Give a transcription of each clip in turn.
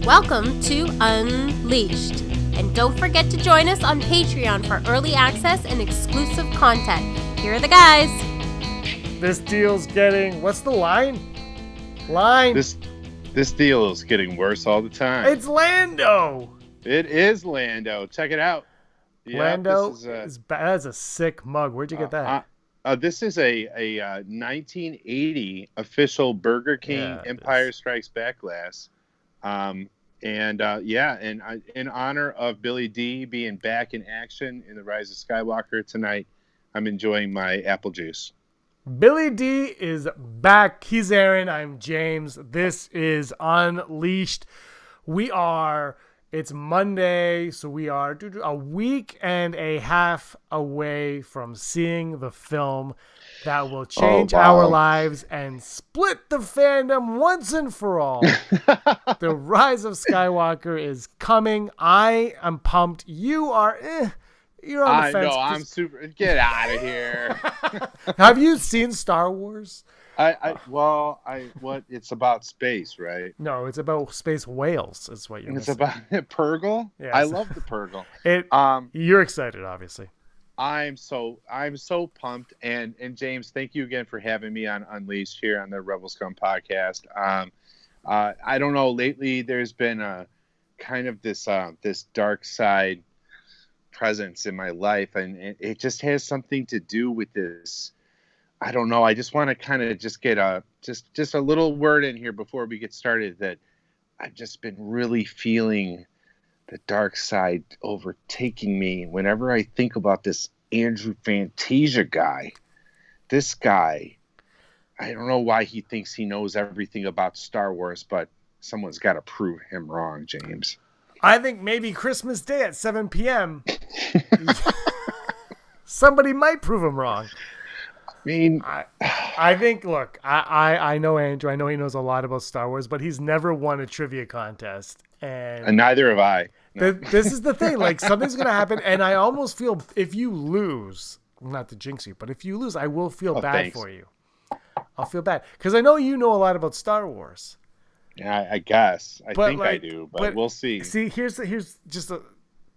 Welcome to Unleashed. And don't forget to join us on Patreon for early access and exclusive content. Here are the guys. This deal's getting... What's the line? This deal is getting worse all the time. It's Lando. It is Lando. Check it out. Yeah, Lando that's a sick mug. Where'd you get that? This is a 1980 official Burger King Empire Strikes Back glass. In honor of Billy D being back in action in The Rise of Skywalker tonight, I'm enjoying my apple juice. Billy D is back. He's Aaron. I'm James. This is Unleashed. It's Monday, so we are a week and a half away from seeing the film that will change our lives and split the fandom once and for all. The Rise of Skywalker is coming. I am pumped. You are... You're on the fence. No, I'm super... Get out of here. Have you seen Star Wars? It's about space, right? No, it's about space whales. Is what you're. It's about Purgle. Yes. I love the Purgle. You're excited, obviously. I'm so pumped, and James, thank you again for having me on Unleashed here on the Rebel Scum podcast. I don't know. Lately, there's been a kind of this dark side presence in my life, and it just has something to do with this. I don't know. I just want to kind of just get a little word in here before we get started that I've just been really feeling the dark side overtaking me whenever I think about this Andrew Fantasia guy. This guy, I don't know why he thinks he knows everything about Star Wars, but someone's got to prove him wrong, James. I think maybe Christmas Day at 7 p.m. somebody might prove him wrong. I think, look, I know Andrew. I know he knows a lot about Star Wars, but he's never won a trivia contest. And neither have I. No. This is the thing. Like, something's going to happen, and I almost feel if you lose, not to jinx you, but if you lose, I will feel bad for you. I'll feel bad. Because I know you know a lot about Star Wars. Yeah, I guess. I think I do, but we'll see. See, here's just to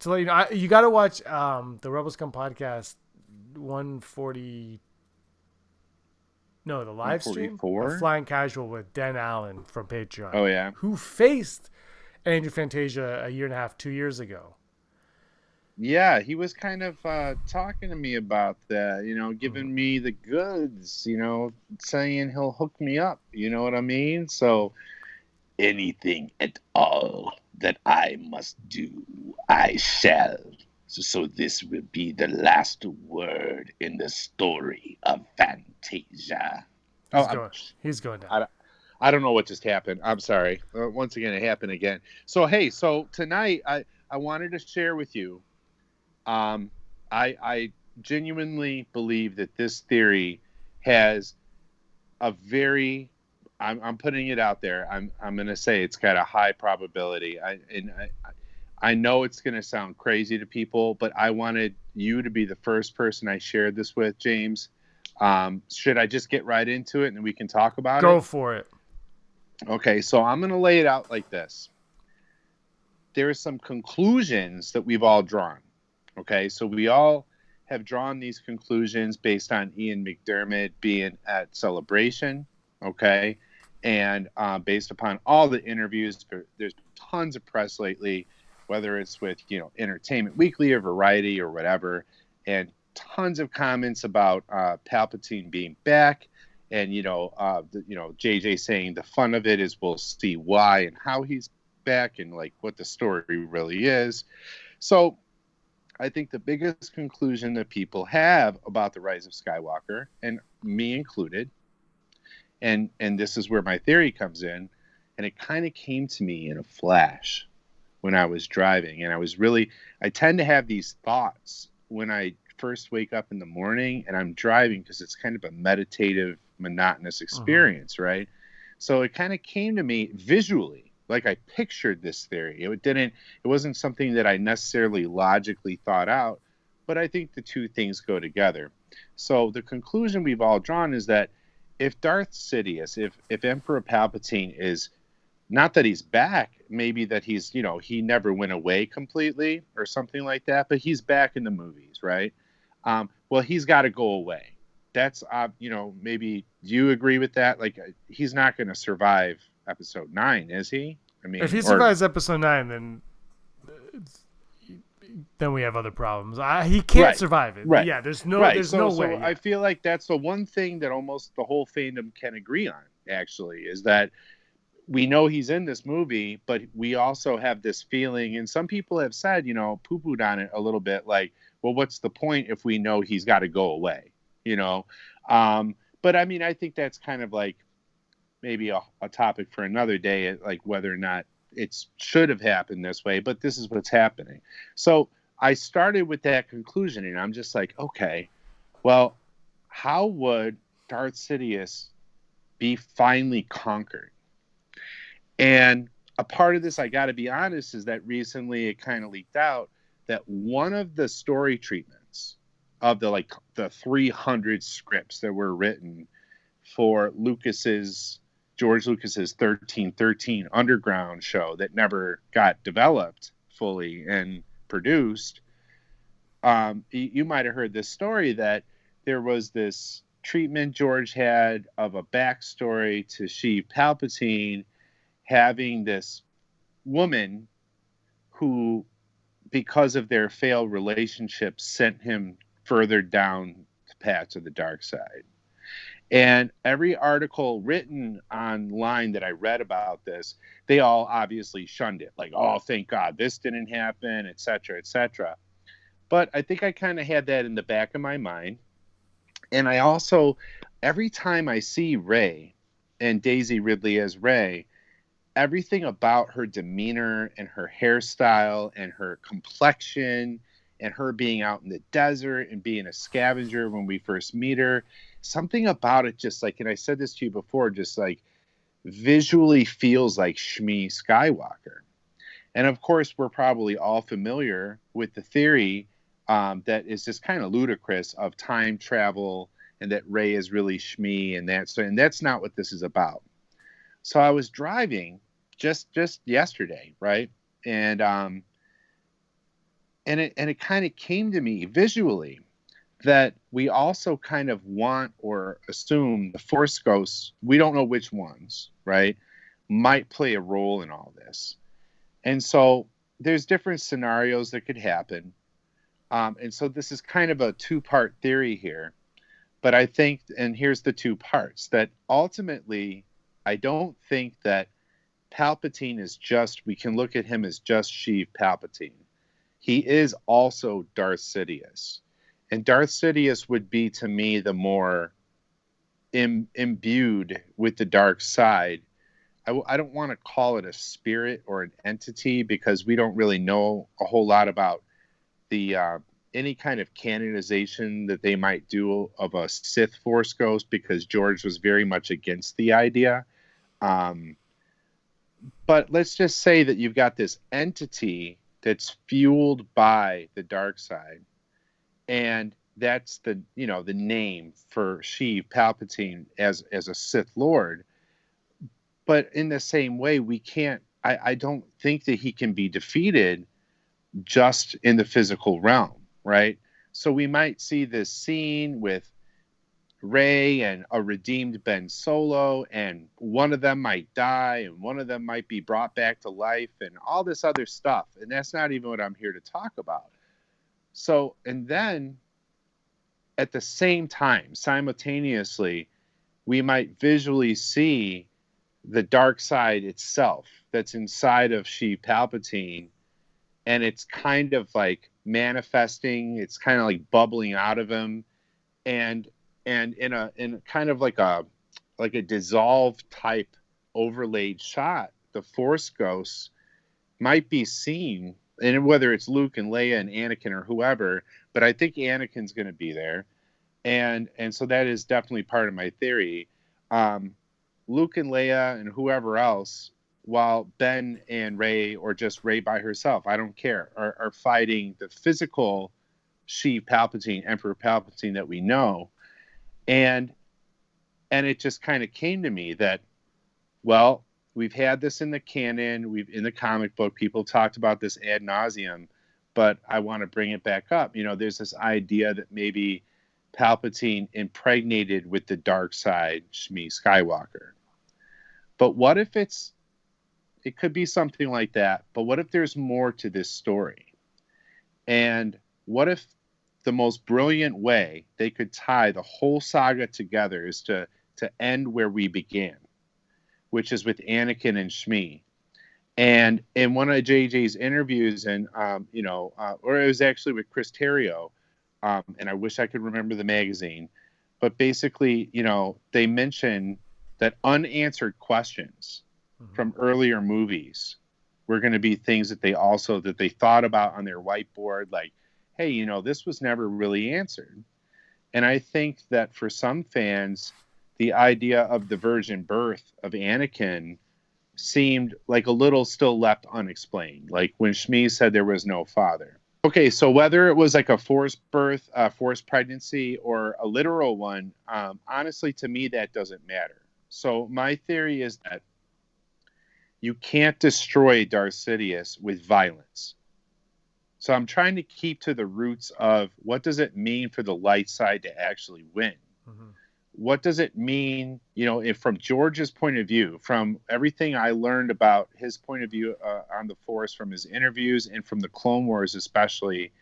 let you know, you got to watch the Rebel Scum podcast 140. No, the live stream of Flying Casual with Den Allen from Patreon. Oh, yeah. Who faced Andrew Fantasia a year and a half, 2 years ago. Yeah, he was kind of talking to me about that, giving me the goods, saying he'll hook me up. You know what I mean? So anything at all that I must do, I shall. So this will be the last word in the story of Fantasia. He's going down. I don't know what just happened. I'm sorry. Once again, it happened again. So, hey, tonight I wanted to share with you. I genuinely believe that this theory has a very... I'm putting it out there. I'm going to say it's got a high probability. I know it's going to sound crazy to people, but I wanted you to be the first person I shared this with, James. Should I just get right into it and we can talk about it? Go for it. Okay, so I'm going to lay it out like this. There are some conclusions that we've all drawn. Okay, so we all have drawn these conclusions based on Ian McDiarmid being at Celebration. Okay, and based upon all the interviews, there's tons of press lately, whether it's with, Entertainment Weekly or Variety or whatever, and tons of comments about Palpatine being back, and JJ saying the fun of it is we'll see why and how he's back and like what the story really is. So I think the biggest conclusion that people have about the Rise of Skywalker, and me included, and this is where my theory comes in, and it kind of came to me in a flash when I was driving, and I tend to have these thoughts when I first wake up in the morning and I'm driving because it's kind of a meditative, monotonous experience, right? So it kind of came to me visually, like I pictured this theory. It wasn't something that I necessarily logically thought out, but I think the two things go together. So the conclusion we've all drawn is that if Darth Sidious, if Emperor Palpatine is not that he's back, maybe that he's, he never went away completely or something like that, but he's back in the movies, right? Well, he's got to go away. That's, maybe do you agree with that? Like, he's not going to survive episode 9, is he? I mean, if he survives episode 9, then we have other problems. He can't survive it. Right. Yeah, there's no way. So Yeah. I feel like that's the one thing that almost the whole fandom can agree on, actually, is that we know he's in this movie, but we also have this feeling, and some people have said, poo-pooed on it a little bit, like, well, what's the point if we know he's got to go away, But I mean, I think that's kind of like maybe a topic for another day, like whether or not it should have happened this way, but this is what's happening. So I started with that conclusion, and I'm just like, okay, well, how would Darth Sidious be finally conquered? And a part of this, I got to be honest, is that recently it kind of leaked out that one of the story treatments of the 300 scripts that were written for George Lucas's 1313 Underground show that never got developed fully and produced, you might have heard this story that there was this treatment George had of a backstory to Sheev Palpatine having this woman who, because of their failed relationship, sent him further down the path to the dark side. And every article written online that I read about this, they all obviously shunned it. Like, oh, thank God this didn't happen, et cetera, et cetera. But I think I kind of had that in the back of my mind. And I also, every time I see Rey and Daisy Ridley as Rey, everything about her demeanor and her hairstyle and her complexion and her being out in the desert and being a scavenger when we first meet her, something about it just like, and I said this to you before, just like visually feels like Shmi Skywalker. And of course, we're probably all familiar with the theory that is just kind of ludicrous of time travel and that Rey is really Shmi and that's not what this is about. So I was driving just yesterday, right? And it kind of came to me visually that we also kind of want or assume the Force ghosts, we don't know which ones, right, might play a role in all this. And so there's different scenarios that could happen. And so this is kind of a two-part theory here. But I think, and here's the two parts, that ultimately, I don't think that Palpatine is we can look at him as just Sheev Palpatine. He is also Darth Sidious. And Darth Sidious would be, to me, the more imbued with the dark side. I don't want to call it a spirit or an entity because we don't really know a whole lot about the any kind of canonization that they might do of a Sith Force ghost, because George was very much against the idea. But let's just say that you've got this entity that's fueled by the dark side, and that's the name for Sheev Palpatine as a Sith Lord. But in the same way, we can't. I don't think that he can be defeated just in the physical realm, right? So we might see this scene with Rey and a redeemed Ben Solo, and one of them might die, and one of them might be brought back to life, and all this other stuff. And that's not even what I'm here to talk about. So, and then at the same time, simultaneously, we might visually see the dark side itself that's inside of Sheev Palpatine, and it's kind of like manifesting, it's kind of like bubbling out of him, and in kind of like a dissolved type overlaid shot, the Force ghosts might be seen, and whether it's Luke and Leia and Anakin or whoever, but I think Anakin's going to be there, and so that is definitely part of my theory. Luke and Leia and whoever else, while Ben and Rey, or just Rey by herself, I don't care, are fighting the physical Sheev Palpatine, Emperor Palpatine that we know. And it just kind of came to me that, well, we've had this in the canon, we've in the comic book, people talked about this ad nauseum, but I want to bring it back up. There's this idea that maybe Palpatine impregnated with the dark side Shmi Skywalker. But what if it could be something like that, but what if there's more to this story? And what if the most brilliant way they could tie the whole saga together is to end where we began, which is with Anakin and Shmi. And in one of JJ's interviews, or it was actually with Chris Terrio, and I wish I could remember the magazine, but basically, they mention that unanswered questions from earlier movies were going to be things that they thought about on their whiteboard, like, hey, this was never really answered. And I think that for some fans, the idea of the virgin birth of Anakin seemed like a little still left unexplained, like when Shmi said there was no father. Okay, so whether it was like a forced birth, forced pregnancy, or a literal one, honestly, to me, that doesn't matter. So my theory is that you can't destroy Darth Sidious with violence. So I'm trying to keep to the roots of what does it mean for the light side to actually win? Mm-hmm. What does it mean, if from George's point of view, from everything I learned about his point of view on the Force, from his interviews and from the Clone Wars especially,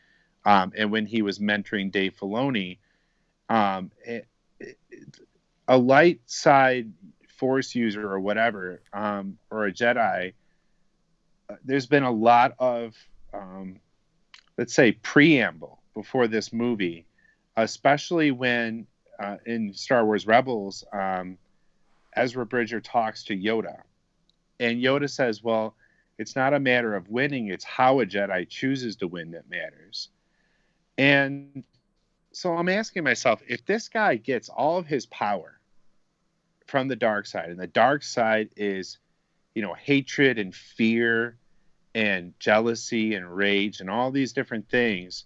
and when he was mentoring Dave Filoni, a light side Force user or whatever, or a Jedi, there's been a lot of, let's say, preamble before this movie, especially when in Star Wars Rebels, Ezra Bridger talks to Yoda. And Yoda says, well, it's not a matter of winning, it's how a Jedi chooses to win that matters. And so I'm asking myself, if this guy gets all of his power from the dark side, and the dark side is, hatred and fear and jealousy and rage and all these different things,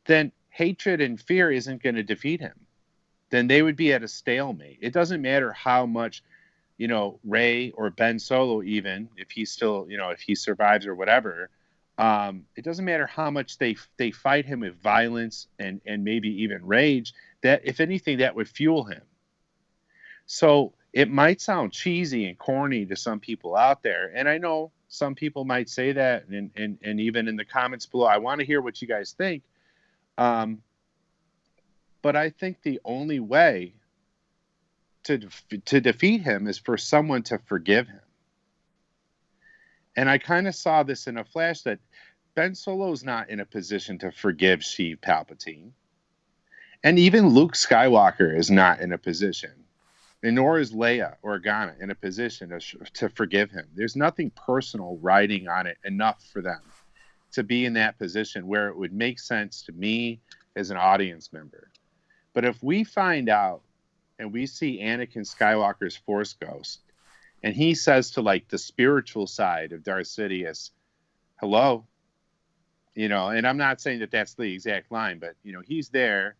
then hatred and fear isn't going to defeat him. Then they would be at a stalemate. It doesn't matter how much, Rey or Ben Solo, even if he's still, if he survives or whatever, it doesn't matter how much they fight him with violence and maybe even rage, that if anything, that would fuel him. So it might sound cheesy and corny to some people out there. And I know some people might say that, and even in the comments below, I want to hear what you guys think. But I think the only way to defeat him is for someone to forgive him. And I kind of saw this in a flash that Ben Solo's not in a position to forgive Sheev Palpatine. And even Luke Skywalker is not in a position. And nor is Leia Organa in a position to forgive him. There's nothing personal riding on it enough for them to be in that position where it would make sense to me as an audience member. But if we find out and we see Anakin Skywalker's Force ghost, and he says to like the spiritual side of Darth Sidious, hello, and I'm not saying that that's the exact line, but he's there,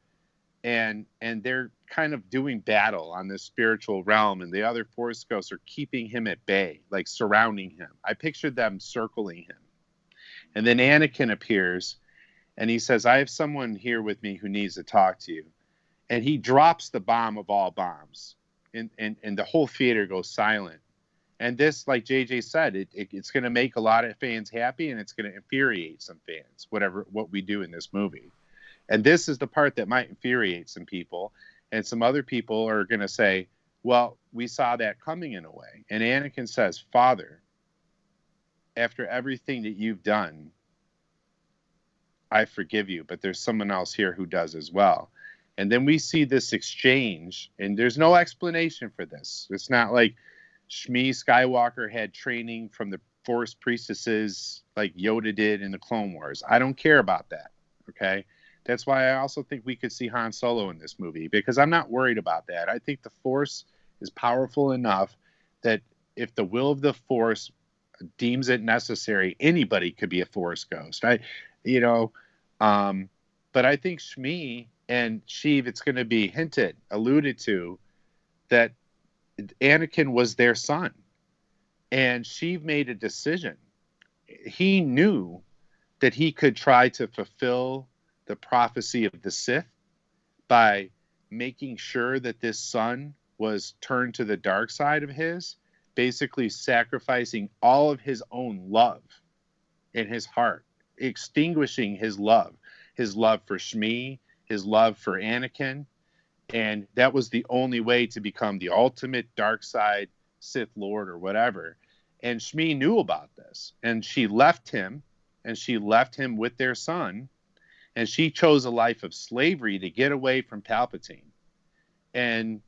and they're kind of doing battle on this spiritual realm, and the other Force ghosts are keeping him at bay, like surrounding him. I pictured them circling him. And then Anakin appears, and he says, I have someone here with me who needs to talk to you. And he drops the bomb of all bombs, and the whole theater goes silent. And this, like JJ said, it's going to make a lot of fans happy, and it's going to infuriate some fans, what we do in this movie. And this is the part that might infuriate some people, and some other people are going to say, well, we saw that coming in a way. And Anakin says, Father, after everything that you've done, I forgive you, but there's someone else here who does as well. And then we see this exchange, and there's no explanation for this. It's not like Shmi Skywalker had training from the Force priestesses like Yoda did in the Clone Wars. I don't care about that, okay? That's why I also think we could see Han Solo in this movie, because I'm not worried about that. I think the Force is powerful enough that if the will of the Force deems it necessary, anybody could be a Force ghost. But I think Shmi and Sheev, it's going to be alluded to, that Anakin was their son. And Sheev made a decision. He knew that he could try to fulfill the prophecy of the Sith by making sure that this son was turned to the dark side of his, basically sacrificing all of his own love in his heart, extinguishing his love for Shmi, his love for Anakin. And that was the only way to become the ultimate dark side Sith Lord or whatever. And Shmi knew about this, and she left him with their son, and she chose a life of slavery to get away from Palpatine. And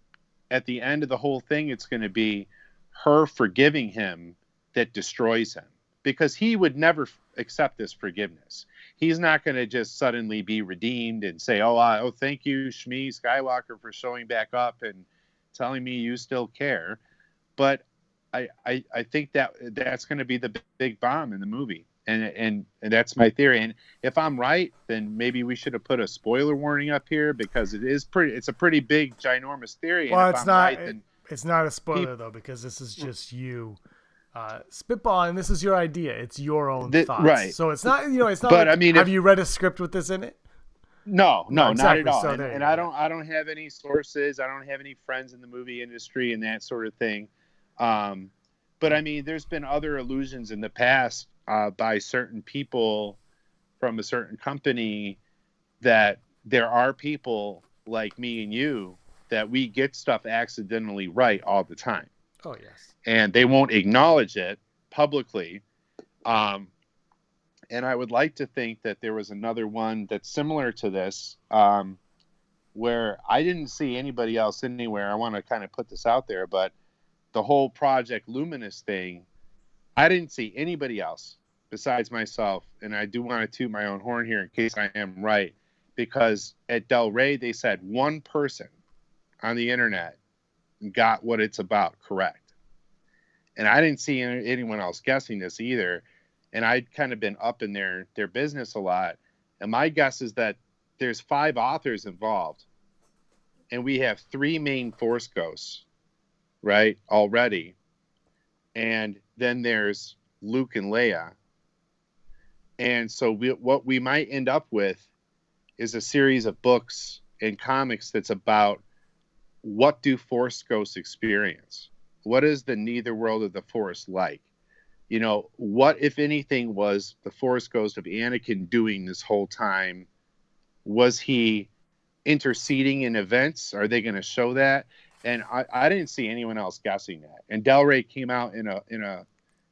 at the end of the whole thing, it's going to be her forgiving him that destroys him, because he would never accept this forgiveness. He's not going to just suddenly be redeemed and say, oh, thank you, Shmi Skywalker, for showing back up and telling me you still care. But I think that's going to be the big bomb in the movie. And that's my theory. And if I'm right, then maybe we should have put a spoiler warning up here, because it's a pretty big, ginormous theory. Well, and it's not. It's not a spoiler though, because this is just you spitballing. This is your idea. It's your own thoughts. Right. So it's not. It's not. But like, I mean, have you read a script with this in it? No, exactly. Not at all. So and I don't have any sources. I don't have any friends in the movie industry and that sort of thing. But I mean, there's been other allusions in the past by certain people from a certain company that there are people like me and you that we get stuff accidentally right all the time. Oh, yes. And they won't acknowledge it publicly. And I would like to think that there was another one that's similar to this, where I didn't see anybody else anywhere. I want to kind of put this out there, but the whole Project Luminous thing, I didn't see anybody else besides myself. And I do want to toot my own horn here in case I am right, because at Del Rey, they said one person on the internet got what it's about correct. And I didn't see anyone else guessing this either. And I'd kind of been up in their business a lot. And my guess is that there's 5 authors involved. And we have 3 main Force ghosts, right, already. And then there's Luke and Leia. And so what we might end up with is a series of books and comics that's about what do Force ghosts experience? What is the netherworld of the Force like? What, if anything, was the Force ghost of Anakin doing this whole time? Was he interceding in events? Are they going to show that? And I didn't see anyone else guessing that. And Del Rey came out in a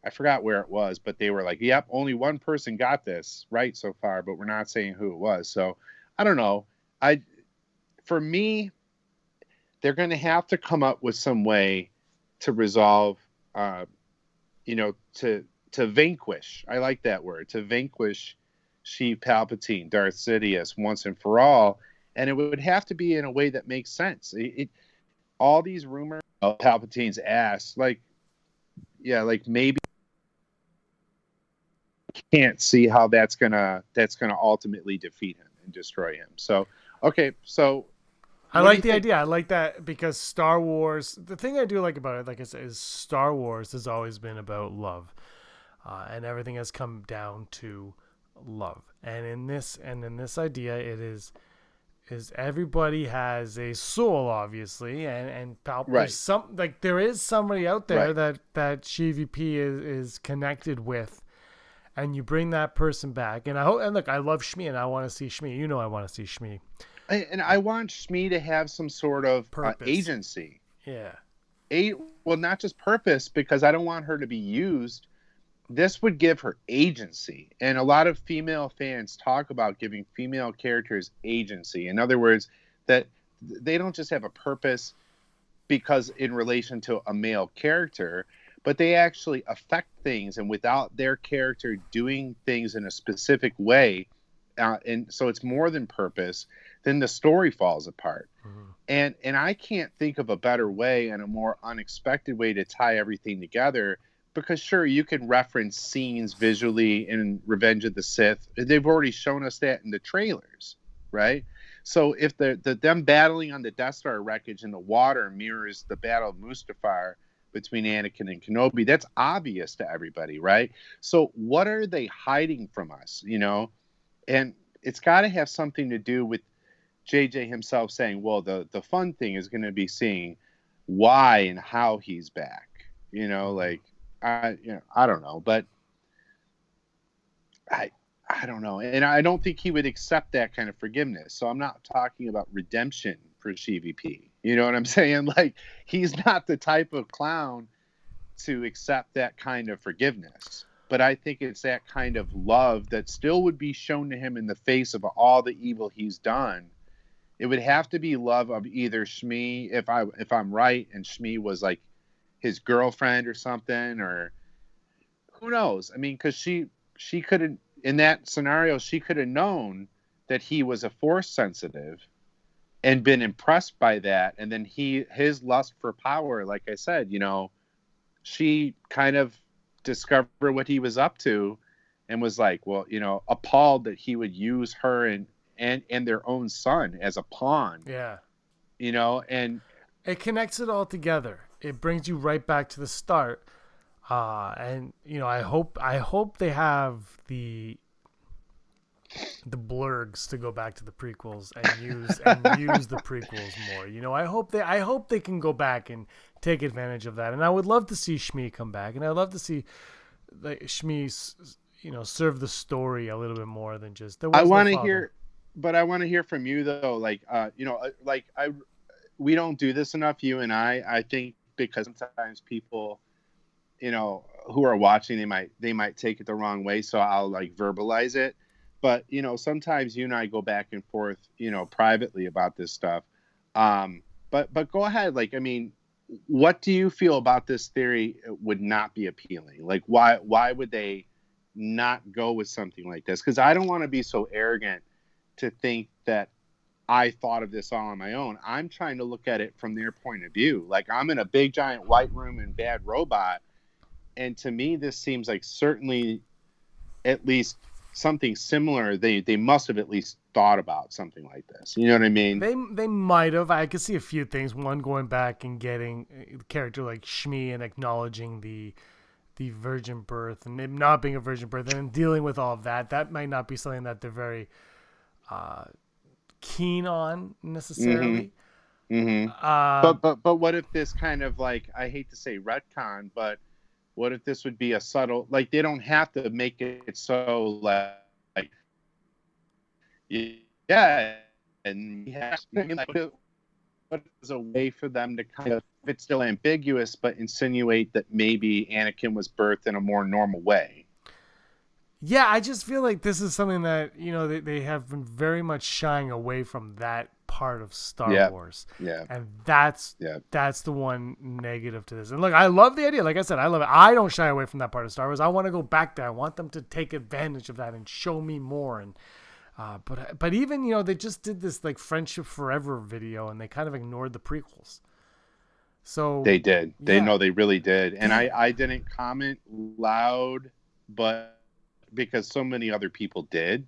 I forgot where it was, but they were like, yep, only one person got this right so far, but we're not saying who it was. So I don't know. For me, they're going to have to come up with some way to resolve, to vanquish. I like that word, to vanquish Sheev Palpatine, Darth Sidious, once and for all. And it would have to be in a way that makes sense. All these rumors of Palpatine's ass, maybe can't see how that's gonna ultimately defeat him and destroy him. So, okay, so I like the idea. I like that because Star Wars, the thing I do like about it, like I said, is Star Wars has always been about love, and everything has come down to love. And in this idea, it is everybody has a soul, obviously, and right. There is somebody out there right. that SheevP is connected with, and you bring that person back. And I love Shmi, and I want to see Shmi. I want to see Shmi. And I want Shmi to have some sort of agency. Yeah. Well, not just purpose, because I don't want her to be used. This would give her agency. And a lot of female fans talk about giving female characters agency. In other words, that they don't just have a purpose because in relation to a male character, but they actually affect things. And without their character doing things in a specific way, and so it's more than purpose, then the story falls apart. Mm-hmm. And I can't think of a better way and a more unexpected way to tie everything together, because sure, you can reference scenes visually in Revenge of the Sith. They've already shown us that in the trailers, right? So if them battling on the Death Star wreckage in the water mirrors the Battle of Mustafar between Anakin and Kenobi. That's obvious to everybody, right? So what are they hiding from us, you know? And it's got to have something to do with JJ himself saying, well, the fun thing is going to be seeing why and how he's back, you know, like, I don't know, but I don't know. And I don't think he would accept that kind of forgiveness. So I'm not talking about redemption for CVP. You know what I'm saying? Like, he's not the type of clown to accept that kind of forgiveness. But I think it's that kind of love that still would be shown to him in the face of all the evil he's done. It would have to be love of either Shmi, if I'm right, and Shmi was like his girlfriend or something, or who knows? I mean, because she could have, in that scenario, she could have known that he was a Force sensitive and been impressed by that. And then his lust for power, like I said, you know, she kind of discovered what he was up to and was like, well, you know, appalled that he would use her and their own son as a pawn. Yeah. You know, and it connects it all together. It brings you right back to the start. And you know, I hope they have the blurgs to go back to the prequels and use the prequels more. You know, I hope they can go back and take advantage of that. And I would love to see Shmi come back, and I'd love to see like Shmi, you know, serve the story a little bit more than just. I want to hear, but I want to hear from you though. Like, you know, like we don't do this enough, you and I think, because sometimes people, you know, who are watching, they might take it the wrong way. So I'll like verbalize it. But, you know, sometimes you and I go back and forth, you know, privately about this stuff. But go ahead. Like, I mean, what do you feel about this theory would not be appealing? Like, why would they not go with something like this? Because I don't want to be so arrogant to think that I thought of this all on my own. I'm trying to look at it from their point of view. Like, I'm in a big, giant white room in Bad Robot. And to me, this seems like certainly at least something similar. They must have at least thought about something like this. You know what I mean? They might have. I could see a few things. One, going back and getting a character like Shmi and acknowledging the virgin birth and it not being a virgin birth, and dealing with all of that. That might not be something that they're very keen on necessarily. But what if this kind of, like, I hate to say retcon, but what if this would be a subtle, like, they don't have to make it so like yeah, and what is a way for them to kind of, if it's still ambiguous, but insinuate that maybe Anakin was birthed in a more normal way? Yeah, I just feel like this is something that, you know, they have been very much shying away from that part of Star Wars. Yeah. And that's the one negative to this. And look, I love the idea. Like I said, I love it. I don't shy away from that part of Star Wars. I want to go back there. I want them to take advantage of that and show me more. And but even, you know, they just did this like Friendship Forever video and they kind of ignored the prequels. So they did. They know they really did. And I didn't comment loud, but because so many other people did.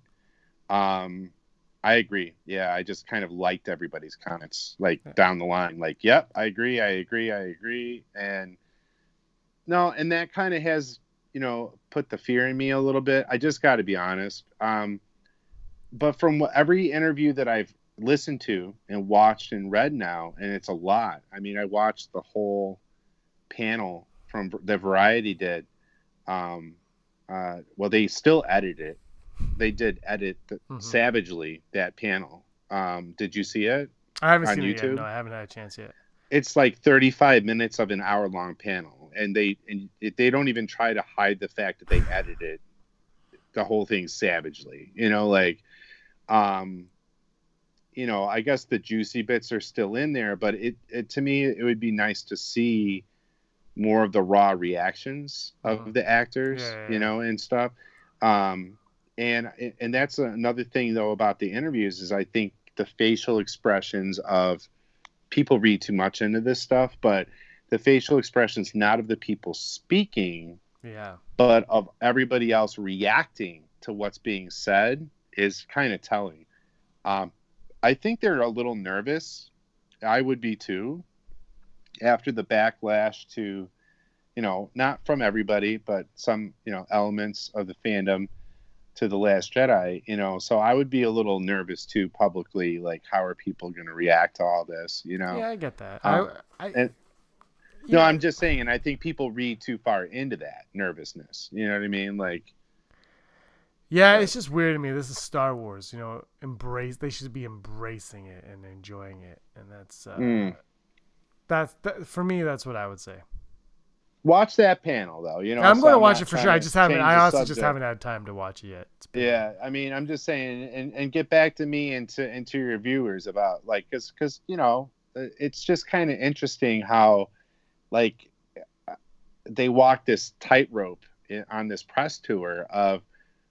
I agree. Yeah, I just kind of liked everybody's comments, like down the line. Like, yep, I agree. And no, and that kind of has, you know, put the fear in me a little bit. I just got to be honest. But from every interview that I've listened to and watched and read now, and it's a lot. I mean, I watched the whole panel from the Variety did. Well, they still edit it. They did edit savagely that panel. Did you see it? I haven't seen YouTube? it yet. No, I haven't had a chance yet. It's like 35 minutes of an hour-long panel, and they don't even try to hide the fact that they edited the whole thing savagely. You know, like, you know, I guess the juicy bits are still in there, but it to me, it would be nice to see more of the raw reactions of the actors, you know, and stuff. And that's another thing though about the interviews is I think the facial expressions of people read too much into this stuff, but the facial expressions, not of the people speaking, but of everybody else reacting to what's being said is kind of telling. I think they're a little nervous. I would be too. After the backlash to not from everybody, but some, elements of the fandom to The Last Jedi, so I would be a little nervous too publicly, like how are people going to react to all this, Yeah, I get that. And, no, I'm just saying, and I think people read too far into that nervousness. You know what I mean? Like, yeah, it's just weird to me. This is Star Wars, they should be embracing it and enjoying it. And that's for me, that's what I would say. Watch that panel though, I'm going to watch it for sure. I also just haven't had time to watch it yet. Yeah, I mean, I'm just saying, and get back to me and to your viewers about like, because it's just kind of interesting how like they walk this tightrope on this press tour of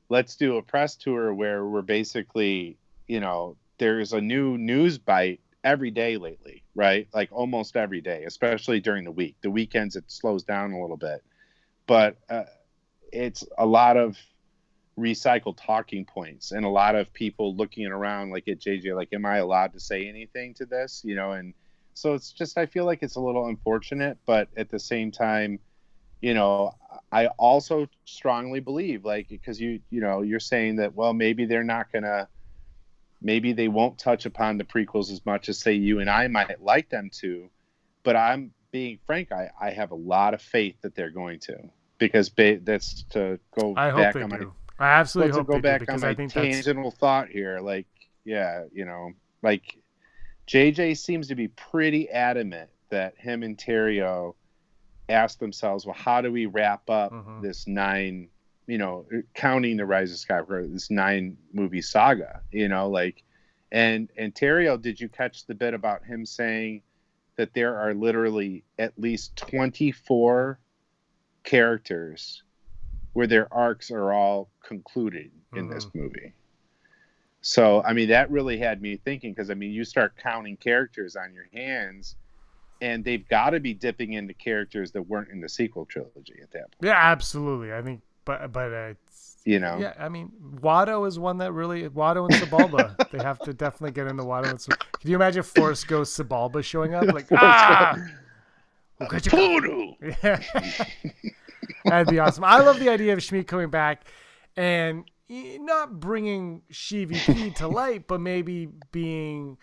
let's do a press tour where we're basically, there's a new news bite every day lately, right? Like almost every day, especially during the week. The weekends, it slows down a little bit. But it's a lot of recycled talking points and a lot of people looking around like at JJ, like, am I allowed to say anything to this? And so it's just, I feel like it's a little unfortunate, but at the same time, I also strongly believe, like, because you're saying that, well, maybe they won't touch upon the prequels as much as say you and I might like them to, but I'm being frank, I have a lot of faith that they're going to, because that's to go I back hope on they my do. I absolutely hope go they back do, on because my I think tangential thought here. Like, yeah, like JJ seems to be pretty adamant that him and Terrio ask themselves, well, how do we wrap up this 9, counting the Rise of Skywalker, this 9 movie saga, like, and Terrio, did you catch the bit about him saying that there are literally at least 24 characters where their arcs are all concluded in this movie? So, I mean, that really had me thinking, because, I mean, you start counting characters on your hands, and they've got to be dipping into characters that weren't in the sequel trilogy at that point. Yeah, absolutely. I think, but it's, yeah, I mean, Watto is one that really, Watto and Sebulba, they have to definitely get into Watto and Sebulba. Can you imagine Force Ghost Sebulba showing up? Like, Voodoo! Yeah. That'd be awesome. I love the idea of Shmi coming back and not bringing Shmi to light, but maybe being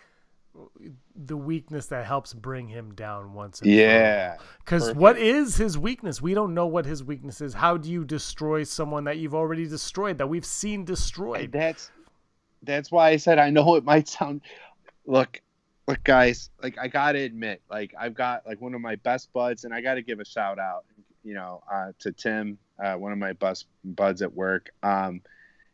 the weakness that helps bring him down once and for all. Because what is his weakness? We don't know what his weakness is. How do you destroy someone that you've already destroyed, that we've seen destroyed? And that's why I said, I know it might sound, look guys, like, I gotta admit, like, I've got like one of my best buds, and I gotta give a shout out to Tim, one of my best buds at work.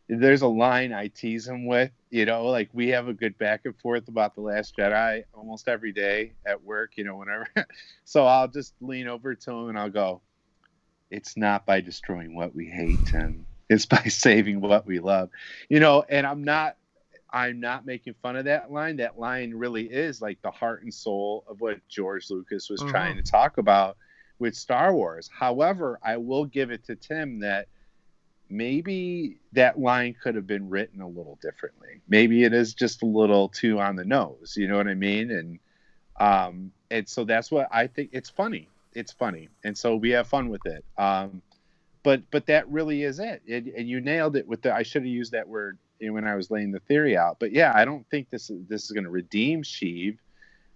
There's a line I tease him with, like, we have a good back and forth about The Last Jedi almost every day at work, whenever. So I'll just lean over to him and I'll go, it's not by destroying what we hate, Tim. It's by saving what we love, and I'm not making fun of that line. That line really is like the heart and soul of what George Lucas was trying to talk about with Star Wars. However, I will give it to Tim that maybe that line could have been written a little differently. Maybe it is just a little too on the nose. You know what I mean? And so that's what I think. It's funny. And so we have fun with it. But that really is it. And you nailed it with I should have used that word when I was laying the theory out. But yeah, I don't think this is going to redeem Sheev,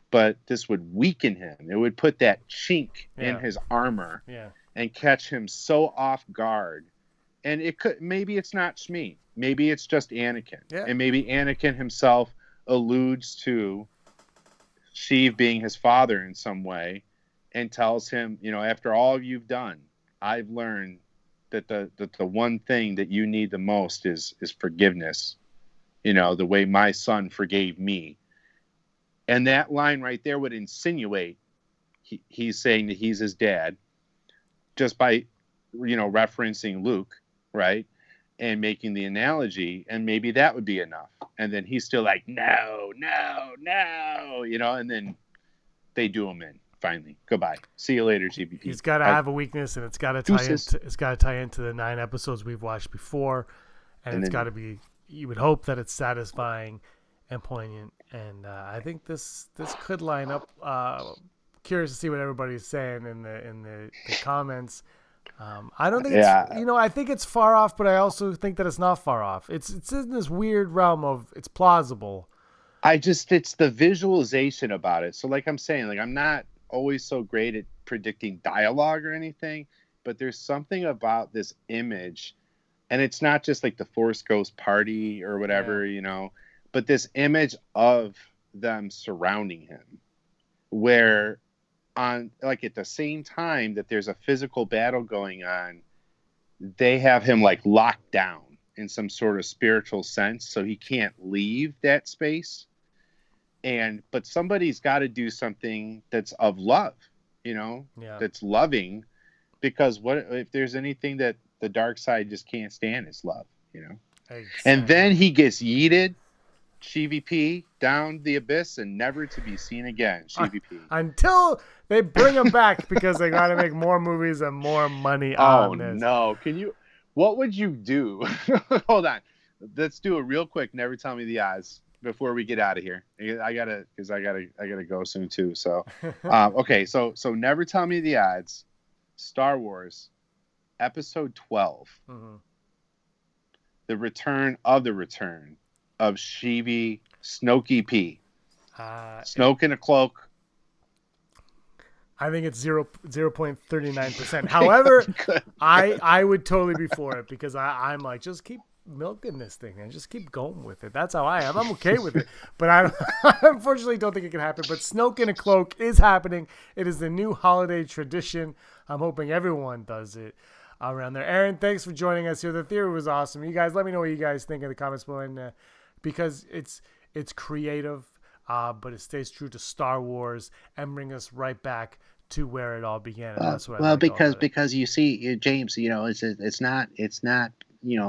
but this would weaken him. It would put that chink in his armor and catch him so off guard. And maybe it's not Shmi. Maybe it's just Anakin. Yeah. And maybe Anakin himself alludes to Sheev being his father in some way and tells him, after all you've done, I've learned that the one thing that you need the most is forgiveness. The way my son forgave me. And that line right there would insinuate he's saying that he's his dad just by, referencing Luke, right? And making the analogy, and maybe that would be enough. And then he's still like, no, and then they do him in. Finally, goodbye. See you later, GBP. He's got to have a weakness, and it's got to tie into the 9 episodes we've watched before, and it's got to be. You would hope that it's satisfying and poignant, and I think this could line up curious to see what everybody's saying in the comments. I don't think Yeah. it's, I think it's far off, but I also think that it's not far off. It's in this weird realm of it's plausible. It's the visualization about it. So like I'm saying, like I'm not always so great at predicting dialogue or anything, but there's something about this image, and it's not just like the Force Ghost party or whatever, but this image of them surrounding him, where on like at the same time that there's a physical battle going on, they have him like locked down in some sort of spiritual sense, so he can't leave that space. But somebody's got to do something that's of love, that's loving, because what if there's anything that the dark side just can't stand, is love, Exactly. And then he gets yeeted, CVP, down the abyss and never to be seen again. CVP. Until they bring him back, because they got to make more movies and more money on this. No. What would you do? Hold on. Let's do it real quick. Never tell me the odds before we get out of here. I gotta go soon too. So, okay. So never tell me the odds. Star Wars, Episode 12. Mm-hmm. The return of Sheevy Snokey P. Snoke in a cloak. I think it's 0.39%. However, I would totally be for it, because I'm like, just keep milking this thing and just keep going with it. That's how I am. I'm okay with it. But I unfortunately don't think it can happen. But Snoke in a cloak is happening. It is the new holiday tradition. I'm hoping everyone does it around there. Aaron, thanks for joining us here. The theory was awesome. You guys, let me know what you guys think in the comments below, and because it's creative, but it stays true to Star Wars and bring us right back to where it all began. And that's what because you see, James, it's not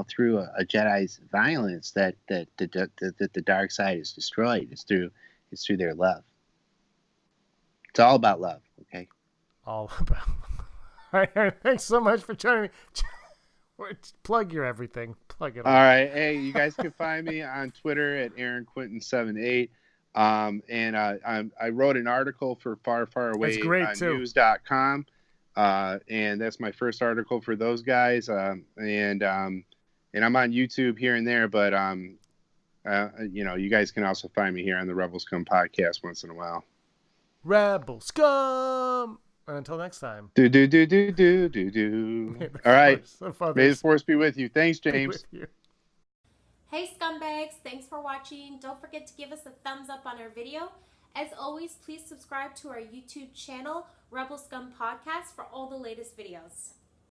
through a Jedi's violence that the dark side is destroyed. It's through their love. It's all about love. Okay. All about. All right, Aaron, thanks so much for joining me. Plug your everything. Plug it all. All right. Hey, you guys can find me on Twitter at Aaron Quinton 78. And I wrote an article for Far Far Away on news.com. And that's my first article for those guys. And I'm on YouTube here and there, but you guys can also find me here on the Rebel Scum podcast once in a while. Rebel Scum. Until next time. Do. All right. May the Force be with you. Thanks, James. Hey scumbags, thanks for watching. Don't forget to give us a thumbs up on our video. As always, please subscribe to our YouTube channel, Rebel Scum Podcast, for all the latest videos.